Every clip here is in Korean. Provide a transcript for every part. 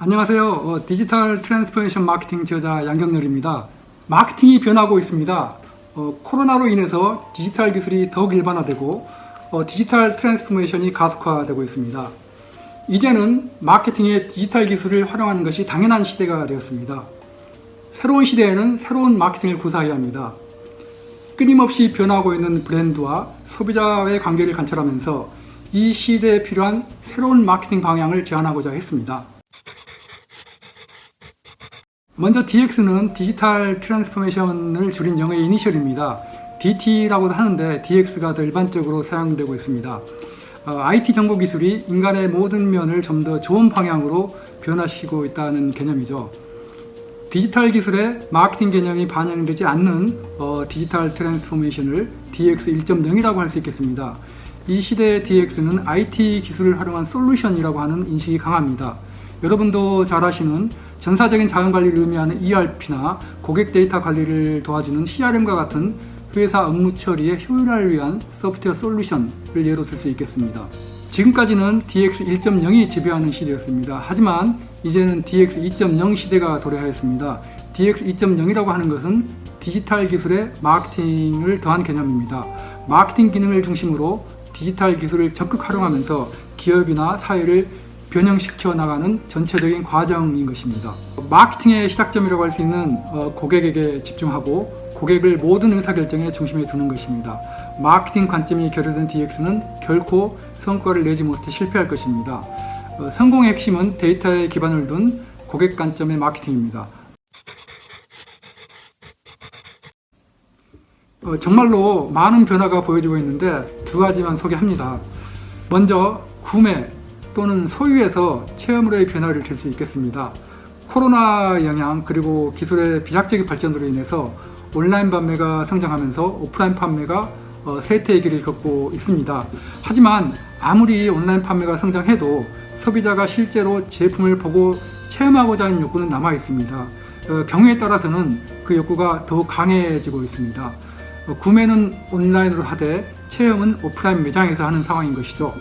안녕하세요. 디지털 트랜스포메이션 마케팅 저자 양경렬입니다. 마케팅이 변하고 있습니다. 코로나로 인해서 디지털 기술이 더욱 일반화되고 디지털 트랜스포메이션이 가속화되고 있습니다. 이제는 마케팅에 디지털 기술을 활용하는 것이 당연한 시대가 되었습니다. 새로운 시대에는 새로운 마케팅을 구사해야 합니다. 끊임없이 변하고 있는 브랜드와 소비자의 관계를 관찰하면서 이 시대에 필요한 새로운 마케팅 방향을 제안하고자 했습니다. 먼저 DX는 디지털 트랜스포메이션을 줄인 영어의 이니셜입니다. DT라고도 하는데 DX가 더 일반적으로 사용되고 있습니다. IT 정보 기술이 인간의 모든 면을 좀 더 좋은 방향으로 변화시키고 있다는 개념이죠. 디지털 기술의 마케팅 개념이 반영되지 않는 디지털 트랜스포메이션을 DX 1.0이라고 할 수 있겠습니다. 이 시대의 DX는 IT 기술을 활용한 솔루션이라고 하는 인식이 강합니다. 여러분도 잘 아시는 전사적인 자원 관리를 의미하는 ERP나 고객 데이터 관리를 도와주는 CRM과 같은 회사 업무 처리의 효율화를 위한 소프트웨어 솔루션을 예로 들 수 있겠습니다. 지금까지는 DX 1.0이 지배하는 시대였습니다. 하지만 이제는 DX 2.0 시대가 도래하였습니다. DX 2.0이라고 하는 것은 디지털 기술의 마케팅을 더한 개념입니다. 마케팅 기능을 중심으로 디지털 기술을 적극 활용하면서 기업이나 사회를 변형시켜 나가는 전체적인 과정인 것입니다. 마케팅의 시작점이라고 할 수 있는 고객에게 집중하고 고객을 모든 의사결정의 중심에 두는 것입니다. 마케팅 관점이 결여된 DX는 결코 성과를 내지 못해 실패할 것입니다. 성공의 핵심은 데이터에 기반을 둔 고객 관점의 마케팅입니다. 정말로 많은 변화가 보여지고 있는데 두 가지만 소개합니다. 먼저 구매 또는 소유에서 체험으로의 변화를 줄 수 있겠습니다. 코로나 영향 그리고 기술의 비약적인 발전으로 인해서 온라인 판매가 성장하면서 오프라인 판매가 쇠퇴의 길을 걷고 있습니다. 하지만 아무리 온라인 판매가 성장해도 소비자가 실제로 제품을 보고 체험하고자 하는 욕구는 남아 있습니다. 경우에 따라서는 그 욕구가 더욱 강해지고 있습니다. 구매는 온라인으로 하되 체험은 오프라인 매장에서 하는 상황인 것이죠.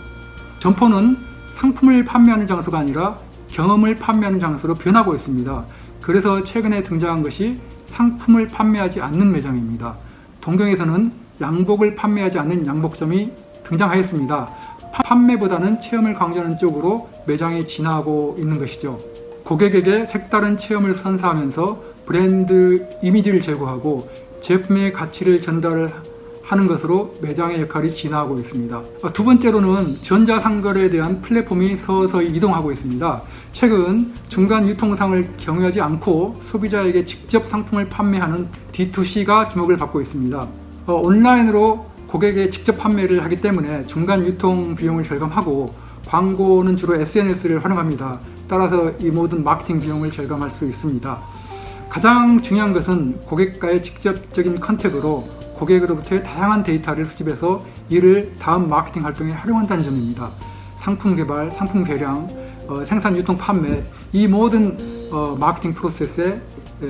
점포는 상품을 판매하는 장소가 아니라 경험을 판매하는 장소로 변하고 있습니다. 그래서 최근에 등장한 것이 상품을 판매하지 않는 매장입니다. 동경에서는 양복을 판매하지 않는 양복점이 등장하였습니다. 판매보다는 체험을 강조하는 쪽으로 매장이 진화하고 있는 것이죠. 고객에게 색다른 체험을 선사하면서 브랜드 이미지를 제고하고 제품의 가치를 전달하는 것으로 매장의 역할이 진화하고 있습니다. 두 번째로는 전자상거래에 대한 플랫폼이 서서히 이동하고 있습니다. 최근 중간 유통상을 경유하지 않고 소비자에게 직접 상품을 판매하는 D2C가 주목을 받고 있습니다. 온라인으로 고객에게 직접 판매를 하기 때문에 중간 유통 비용을 절감하고 광고는 주로 SNS를 활용합니다. 따라서 이 모든 마케팅 비용을 절감할 수 있습니다. 가장 중요한 것은 고객과의 직접적인 컨택으로 고객으로부터의 다양한 데이터를 수집해서 이를 다음 마케팅 활동에 활용한다는 점입니다. 상품 개발, 상품 개량, 생산, 유통, 판매 이 모든 마케팅 프로세스에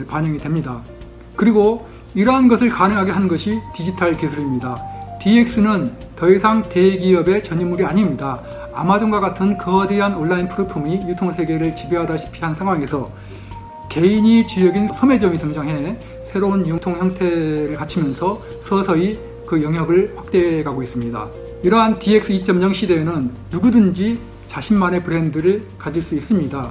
반영이 됩니다. 그리고 이러한 것을 가능하게 하는 것이 디지털 기술입니다. DX는 더 이상 대기업의 전유물이 아닙니다. 아마존과 같은 거대한 온라인 플랫폼이 유통세계를 지배하다시피 한 상황에서 개인이 주역인 소매점이 등장해 새로운 유통 형태를 갖추면서 서서히 그 영역을 확대해 가고 있습니다. 이러한 DX 2.0 시대에는 누구든지 자신만의 브랜드를 가질 수 있습니다.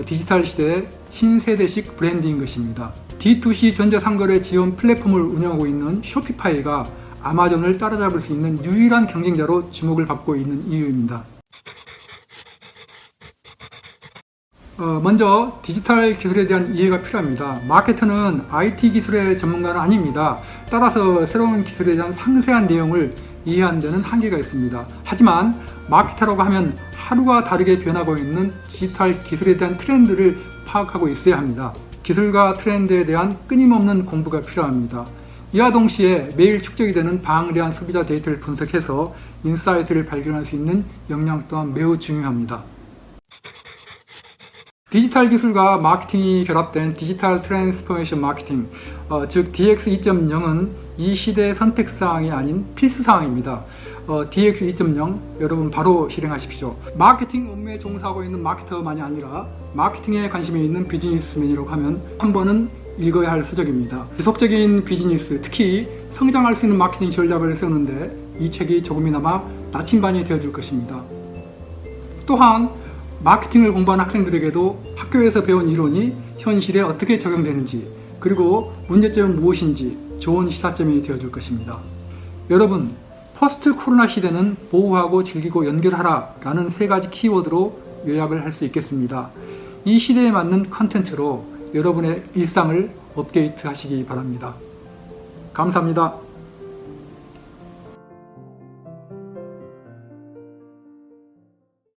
디지털 시대의 신세대식 브랜드인 것입니다. D2C 전자상거래 지원 플랫폼을 운영하고 있는 쇼피파이가 아마존을 따라잡을 수 있는 유일한 경쟁자로 주목을 받고 있는 이유입니다. 먼저 디지털 기술에 대한 이해가 필요합니다. 마케터는 IT 기술의 전문가는 아닙니다. 따라서 새로운 기술에 대한 상세한 내용을 이해하는 데는 한계가 있습니다. 하지만 마케터라고 하면 하루가 다르게 변하고 있는 디지털 기술에 대한 트렌드를 파악하고 있어야 합니다. 기술과 트렌드에 대한 끊임없는 공부가 필요합니다. 이와 동시에 매일 축적이 되는 방대한 소비자 데이터를 분석해서 인사이트를 발견할 수 있는 역량 또한 매우 중요합니다. 디지털 기술과 마케팅이 결합된 디지털 트랜스포메이션 마케팅, 즉 DX 2.0은 이 시대의 선택사항이 아닌 필수사항입니다. DX 2.0 여러분 바로 실행하십시오. 마케팅 업무에 종사하고 있는 마케터만이 아니라 마케팅에 관심이 있는 비즈니스맨이라고 하면 한 번은 읽어야 할 서적입니다. 지속적인 비즈니스, 특히 성장할 수 있는 마케팅 전략을 세우는데 이 책이 조금이나마 나침반이 되어줄 것입니다. 또한 마케팅을 공부한 학생들에게도 학교에서 배운 이론이 현실에 어떻게 적용되는지, 그리고 문제점은 무엇인지 좋은 시사점이 되어줄 것입니다. 여러분, 포스트 코로나 시대는 보호하고 즐기고 연결하라 라는 3가지 키워드로 요약을 할 수 있겠습니다. 이 시대에 맞는 컨텐츠로 여러분의 일상을 업데이트 하시기 바랍니다. 감사합니다.